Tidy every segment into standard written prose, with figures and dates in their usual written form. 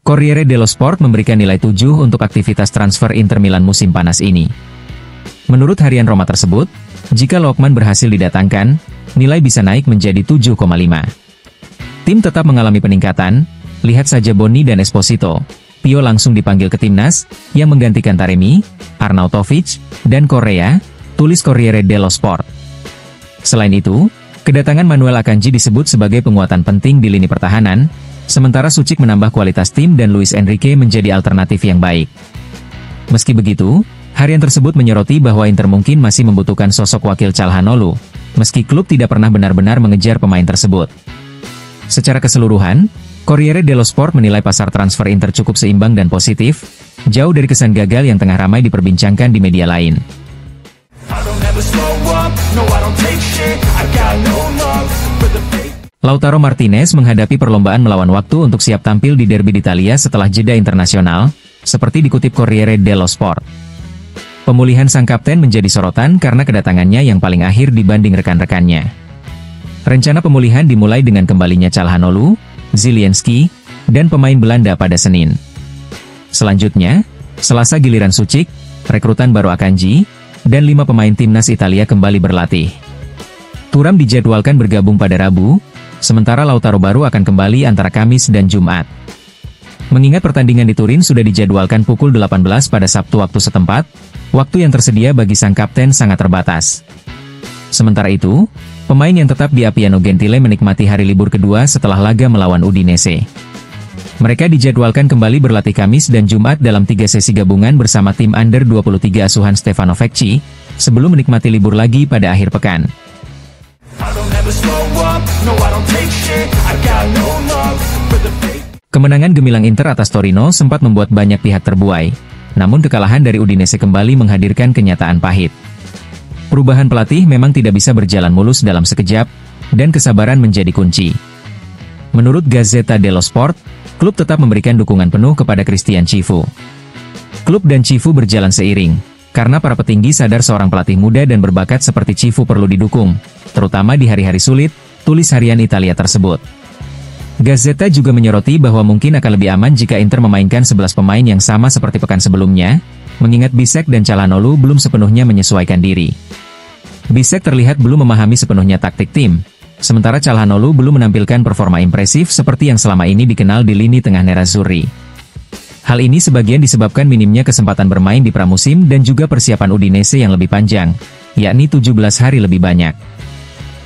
Corriere dello Sport memberikan nilai 7 untuk aktivitas transfer Inter Milan musim panas ini. Menurut harian Roma tersebut, jika Lookman berhasil didatangkan, nilai bisa naik menjadi 7,5. Tim tetap mengalami peningkatan, lihat saja Bonni dan Esposito. Pio langsung dipanggil ke timnas, yang menggantikan Taremi, Arnautovic, dan Correa, tulis Corriere dello Sport. Selain itu, kedatangan Manuel Akanji disebut sebagai penguatan penting di lini pertahanan, sementara Suchik menambah kualitas tim dan Luis Enrique menjadi alternatif yang baik. Meski begitu, harian tersebut menyoroti bahwa Inter mungkin masih membutuhkan sosok wakil Calhanoglu, meski klub tidak pernah benar-benar mengejar pemain tersebut. Secara keseluruhan, Corriere dello Sport menilai pasar transfer Inter cukup seimbang dan positif, jauh dari kesan gagal yang tengah ramai diperbincangkan di media lain. Lautaro Martinez menghadapi perlombaan melawan waktu untuk siap tampil di derby d'Italia setelah jeda internasional, seperti dikutip Corriere dello Sport. Pemulihan sang kapten menjadi sorotan karena kedatangannya yang paling akhir dibanding rekan-rekannya. Rencana pemulihan dimulai dengan kembalinya Calhanoglu, Zielinski, dan pemain Belanda pada Senin. Selanjutnya, Selasa giliran Suchik, rekrutan baru Akanji, dan 5 pemain timnas Italia kembali berlatih. Thuram dijadwalkan bergabung pada Rabu, sementara Lautaro baru akan kembali antara Kamis dan Jumat. Mengingat pertandingan di Turin sudah dijadwalkan pukul 18 pada Sabtu waktu setempat, waktu yang tersedia bagi sang kapten sangat terbatas. Sementara itu, pemain yang tetap di Appiano Gentile menikmati hari libur kedua setelah laga melawan Udinese. Mereka dijadwalkan kembali berlatih Kamis dan Jumat dalam 3 sesi gabungan bersama tim Under 23 asuhan Stefano Vecchi, sebelum menikmati libur lagi pada akhir pekan. Kemenangan gemilang Inter atas Torino sempat membuat banyak pihak terbuai, namun kekalahan dari Udinese kembali menghadirkan kenyataan pahit. Perubahan pelatih memang tidak bisa berjalan mulus dalam sekejap, dan kesabaran menjadi kunci. Menurut Gazzetta dello Sport, klub tetap memberikan dukungan penuh kepada Christian Cifu. Klub dan Cifu berjalan seiring, karena para petinggi sadar seorang pelatih muda dan berbakat seperti Cifu perlu didukung, terutama di hari-hari sulit, tulis harian Italia tersebut. Gazzetta juga menyoroti bahwa mungkin akan lebih aman jika Inter memainkan 11 pemain yang sama seperti pekan sebelumnya, mengingat Bisek dan Calhanoglu belum sepenuhnya menyesuaikan diri. Bisek terlihat belum memahami sepenuhnya taktik tim, sementara Calhanoglu belum menampilkan performa impresif seperti yang selama ini dikenal di lini tengah Nerazzurri. Hal ini sebagian disebabkan minimnya kesempatan bermain di pramusim dan juga persiapan Udinese yang lebih panjang, yakni 17 hari lebih banyak.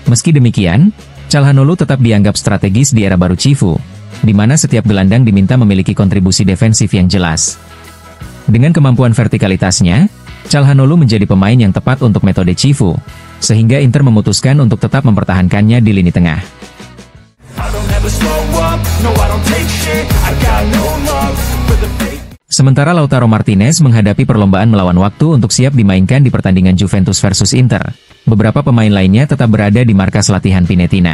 Meski demikian, Calhanoglu tetap dianggap strategis di era baru Cifu, di mana setiap gelandang diminta memiliki kontribusi defensif yang jelas. Dengan kemampuan vertikalitasnya, Calhanoglu menjadi pemain yang tepat untuk metode Cifu, sehingga Inter memutuskan untuk tetap mempertahankannya di lini tengah. Sementara Lautaro Martinez menghadapi perlombaan melawan waktu untuk siap dimainkan di pertandingan Juventus versus Inter, beberapa pemain lainnya tetap berada di markas latihan Pinetina.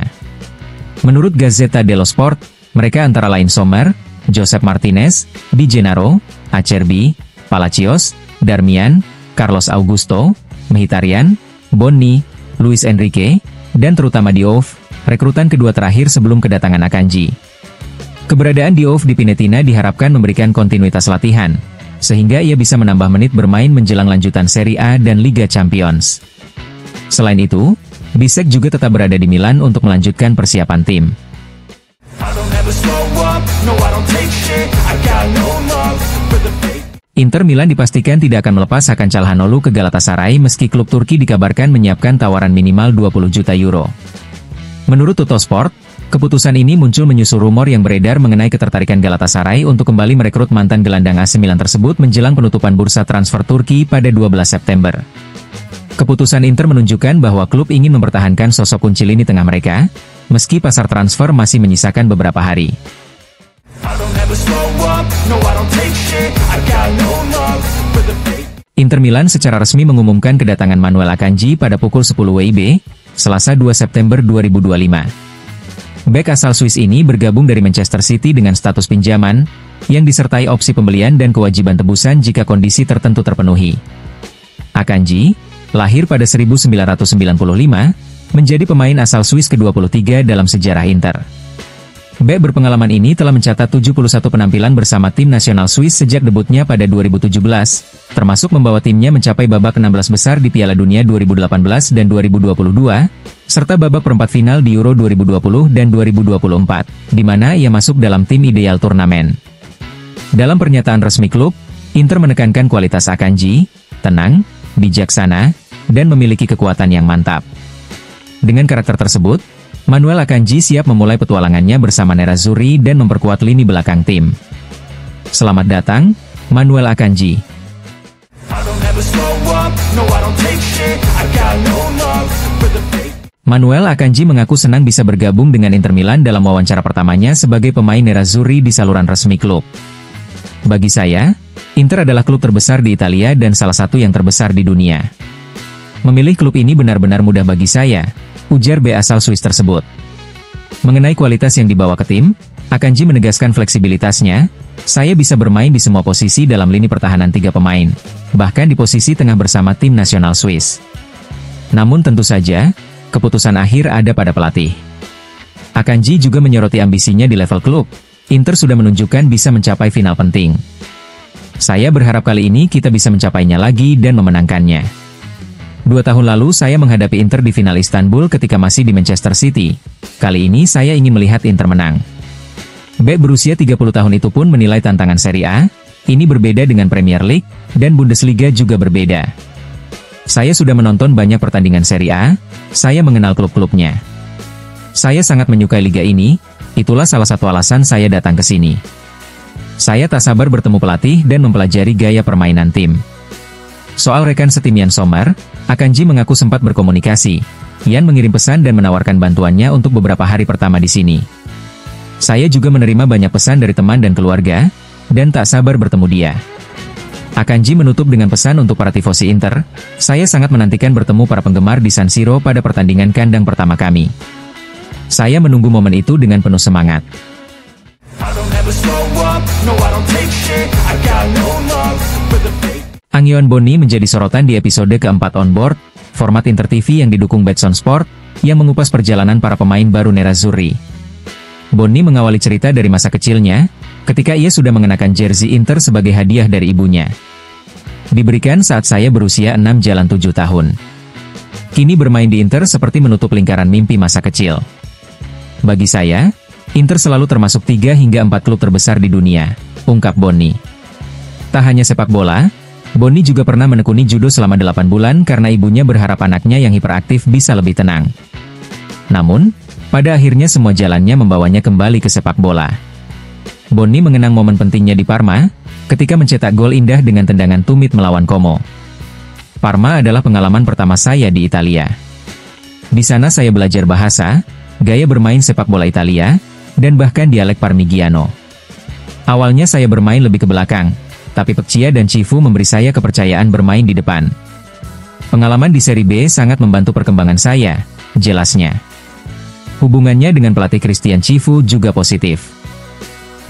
Menurut Gazzetta dello Sport, mereka antara lain Sommer, Josep Martinez, Di Gennaro, Acerbi, Palacios, Darmian, Carlos Augusto, Mkhitaryan, Bonni, Luis Enrique, dan terutama Diouf, rekrutan kedua terakhir sebelum kedatangan Akanji. Keberadaan Diouf di Pinetina diharapkan memberikan kontinuitas latihan, sehingga ia bisa menambah menit bermain menjelang lanjutan Serie A dan Liga Champions. Selain itu, Bisek juga tetap berada di Milan untuk melanjutkan persiapan tim. Inter Milan dipastikan tidak akan melepas Hakan Calhanoglu ke Galatasaray meski klub Turki dikabarkan menyiapkan tawaran minimal 20 juta euro. Menurut Tuttosport, keputusan ini muncul menyusul rumor yang beredar mengenai ketertarikan Galatasaray untuk kembali merekrut mantan gelandang AC Milan tersebut menjelang penutupan bursa transfer Turki pada 12 September. Keputusan Inter menunjukkan bahwa klub ingin mempertahankan sosok kunci lini tengah mereka, meski pasar transfer masih menyisakan beberapa hari. Inter Milan secara resmi mengumumkan kedatangan Manuel Akanji pada pukul 10 WIB, Selasa 2 September 2025. Bek asal Swiss ini bergabung dari Manchester City dengan status pinjaman, yang disertai opsi pembelian dan kewajiban tebusan jika kondisi tertentu terpenuhi. Akanji, lahir pada 1995, menjadi pemain asal Swiss ke-23 dalam sejarah Inter. Bek berpengalaman ini telah mencatat 71 penampilan bersama tim nasional Swiss sejak debutnya pada 2017, termasuk membawa timnya mencapai babak 16 besar di Piala Dunia 2018 dan 2022, serta babak perempat final di Euro 2020 dan 2024, di mana ia masuk dalam tim ideal turnamen. Dalam pernyataan resmi klub, Inter menekankan kualitas Akanji, tenang, bijaksana, dan memiliki kekuatan yang mantap. Dengan karakter tersebut, Manuel Akanji siap memulai petualangannya bersama Nerazzurri dan memperkuat lini belakang tim. Selamat datang, Manuel Akanji. Manuel Akanji mengaku senang bisa bergabung dengan Inter Milan dalam wawancara pertamanya sebagai pemain Nerazzurri di saluran resmi klub. Bagi saya, Inter adalah klub terbesar di Italia dan salah satu yang terbesar di dunia. Memilih klub ini benar-benar mudah bagi saya, ujar bek asal Swiss tersebut. Mengenai kualitas yang dibawa ke tim, Akanji menegaskan fleksibilitasnya, saya bisa bermain di semua posisi dalam lini pertahanan 3 pemain, bahkan di posisi tengah bersama tim nasional Swiss. Namun tentu saja, keputusan akhir ada pada pelatih. Akanji juga menyoroti ambisinya di level klub, Inter sudah menunjukkan bisa mencapai final penting. Saya berharap kali ini kita bisa mencapainya lagi dan memenangkannya. 2 tahun lalu saya menghadapi Inter di final Istanbul ketika masih di Manchester City. Kali ini saya ingin melihat Inter menang. Bek berusia 30 tahun itu pun menilai tantangan Serie A, ini berbeda dengan Premier League, dan Bundesliga juga berbeda. Saya sudah menonton banyak pertandingan Serie A, saya mengenal klub-klubnya. Saya sangat menyukai liga ini, itulah salah satu alasan saya datang ke sini. Saya tak sabar bertemu pelatih dan mempelajari gaya permainan tim. Soal rekan setim Yann Sommer, Akanji mengaku sempat berkomunikasi. Yann mengirim pesan dan menawarkan bantuannya untuk beberapa hari pertama di sini. Saya juga menerima banyak pesan dari teman dan keluarga, dan tak sabar bertemu dia. Akanji menutup dengan pesan untuk para tifosi Inter, saya sangat menantikan bertemu para penggemar di San Siro pada pertandingan kandang pertama kami. Saya menunggu momen itu dengan penuh semangat. Angyoan Bonni menjadi sorotan di episode keempat On Board, format Inter TV yang didukung Betson Sport, yang mengupas perjalanan para pemain baru Nerazzurri. Bonni mengawali cerita dari masa kecilnya, ketika ia sudah mengenakan jersey Inter sebagai hadiah dari ibunya. Diberikan saat saya berusia 6 jalan 7 tahun. Kini bermain di Inter seperti menutup lingkaran mimpi masa kecil. Bagi saya, Inter selalu termasuk 3 hingga 4 klub terbesar di dunia, ungkap Bonni. Tak hanya sepak bola, Bonni juga pernah menekuni judo selama 8 bulan karena ibunya berharap anaknya yang hiperaktif bisa lebih tenang. Namun, pada akhirnya semua jalannya membawanya kembali ke sepak bola. Bonni mengenang momen pentingnya di Parma, ketika mencetak gol indah dengan tendangan tumit melawan Como. Parma adalah pengalaman pertama saya di Italia. Di sana saya belajar bahasa, gaya bermain sepak bola Italia, dan bahkan dialek Parmigiano. Awalnya saya bermain lebih ke belakang, tapi Peccia dan Cifu memberi saya kepercayaan bermain di depan. Pengalaman di Serie B sangat membantu perkembangan saya, jelasnya. Hubungannya dengan pelatih Christian Cifu juga positif.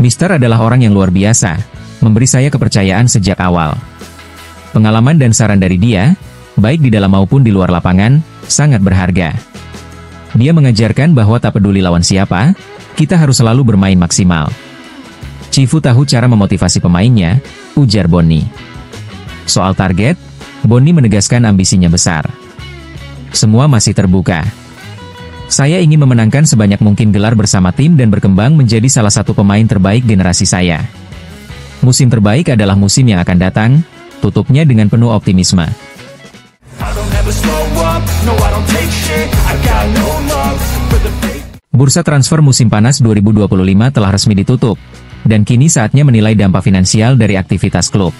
Mister adalah orang yang luar biasa, memberi saya kepercayaan sejak awal. Pengalaman dan saran dari dia, baik di dalam maupun di luar lapangan, sangat berharga. Dia mengajarkan bahwa tak peduli lawan siapa, kita harus selalu bermain maksimal. Cifu tahu cara memotivasi pemainnya, ujar Bonni. Soal target, Bonni menegaskan ambisinya besar. Semua masih terbuka. Saya ingin memenangkan sebanyak mungkin gelar bersama tim dan berkembang menjadi salah satu pemain terbaik generasi saya. Musim terbaik adalah musim yang akan datang, tutupnya dengan penuh optimisme. Bursa transfer musim panas 2025 telah resmi ditutup, dan kini saatnya menilai dampak finansial dari aktivitas klub.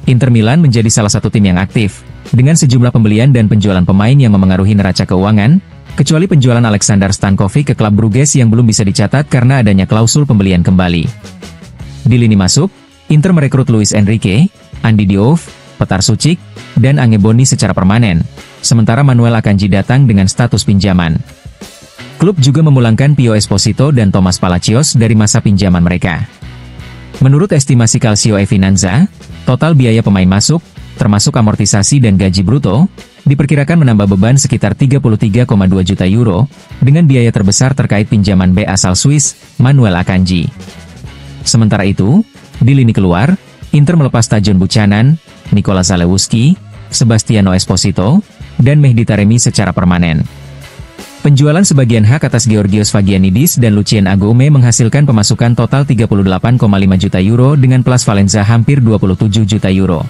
Inter Milan menjadi salah satu tim yang aktif, dengan sejumlah pembelian dan penjualan pemain yang memengaruhi neraca keuangan, kecuali penjualan Alexander Stankovic ke klub Bruges yang belum bisa dicatat karena adanya klausul pembelian kembali. Di lini masuk, Inter merekrut Luis Enrique, Andy Diouf, Petar Sucic, dan Ange Bonni secara permanen, sementara Manuel Akanji datang dengan status pinjaman. Klub juga memulangkan Pio Esposito dan Thomas Palacios dari masa pinjaman mereka. Menurut estimasi Calcio e Finanza, total biaya pemain masuk, termasuk amortisasi dan gaji bruto, diperkirakan menambah beban sekitar 33,2 juta euro, dengan biaya terbesar terkait pinjaman B asal Swiss, Manuel Akanji. Sementara itu, di lini keluar, Inter melepas Tajon Buchanan, Nikola Zalewski, Sebastiano Esposito, dan Mehdi Taremi secara permanen. Penjualan sebagian hak atas Georgios Vagianidis dan Lucien Agoume menghasilkan pemasukan total 38,5 juta euro dengan plus Valenza hampir 27 juta euro.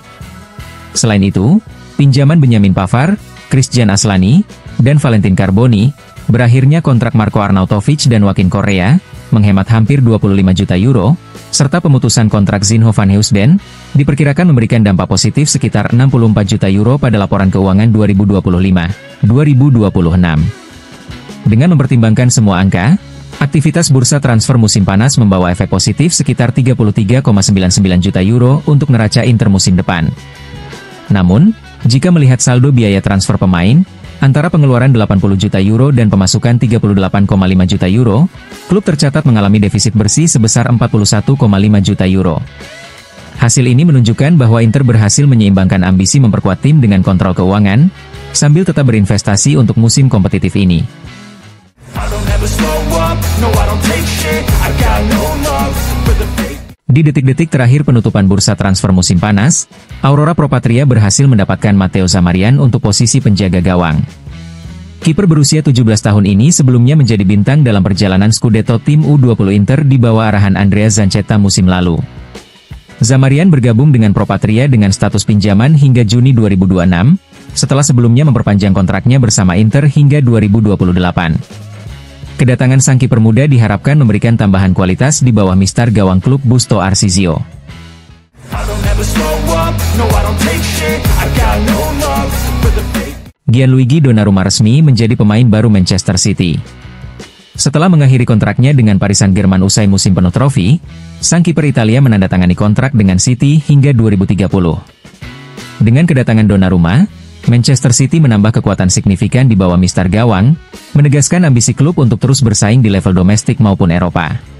Selain itu, pinjaman Benjamin Pavard, Christian Aslani, dan Valentin Carboni, berakhirnya kontrak Marco Arnautovic dan Joaquin Correa, menghemat hampir 25 juta euro, serta pemutusan kontrak Zinho van Heusden, diperkirakan memberikan dampak positif sekitar 64 juta euro pada laporan keuangan 2025-2026. Dengan mempertimbangkan semua angka, aktivitas bursa transfer musim panas membawa efek positif sekitar 33,99 juta euro untuk neraca Inter musim depan. Namun, jika melihat saldo biaya transfer pemain, antara pengeluaran 80 juta euro dan pemasukan 38,5 juta euro, klub tercatat mengalami defisit bersih sebesar 41,5 juta euro. Hasil ini menunjukkan bahwa Inter berhasil menyeimbangkan ambisi memperkuat tim dengan kontrol keuangan, sambil tetap berinvestasi untuk musim kompetitif ini. Di detik-detik terakhir penutupan bursa transfer musim panas, Aurora Pro Patria berhasil mendapatkan Matteo Zamarian untuk posisi penjaga gawang. Kiper berusia 17 tahun ini sebelumnya menjadi bintang dalam perjalanan Scudetto tim U20 Inter di bawah arahan Andrea Zanchetta musim lalu. Zamarian bergabung dengan Pro Patria dengan status pinjaman hingga Juni 2026, setelah sebelumnya memperpanjang kontraknya bersama Inter hingga 2028. Kedatangan sang kiper muda diharapkan memberikan tambahan kualitas di bawah mistar gawang klub Busto Arsizio. Gianluigi Donnarumma resmi menjadi pemain baru Manchester City. Setelah mengakhiri kontraknya dengan Paris Saint-Germain usai musim penuh trofi, sang kiper Italia menandatangani kontrak dengan City hingga 2030. Dengan kedatangan Donnarumma, Manchester City menambah kekuatan signifikan di bawah mistar gawang, menegaskan ambisi klub untuk terus bersaing di level domestik maupun Eropa.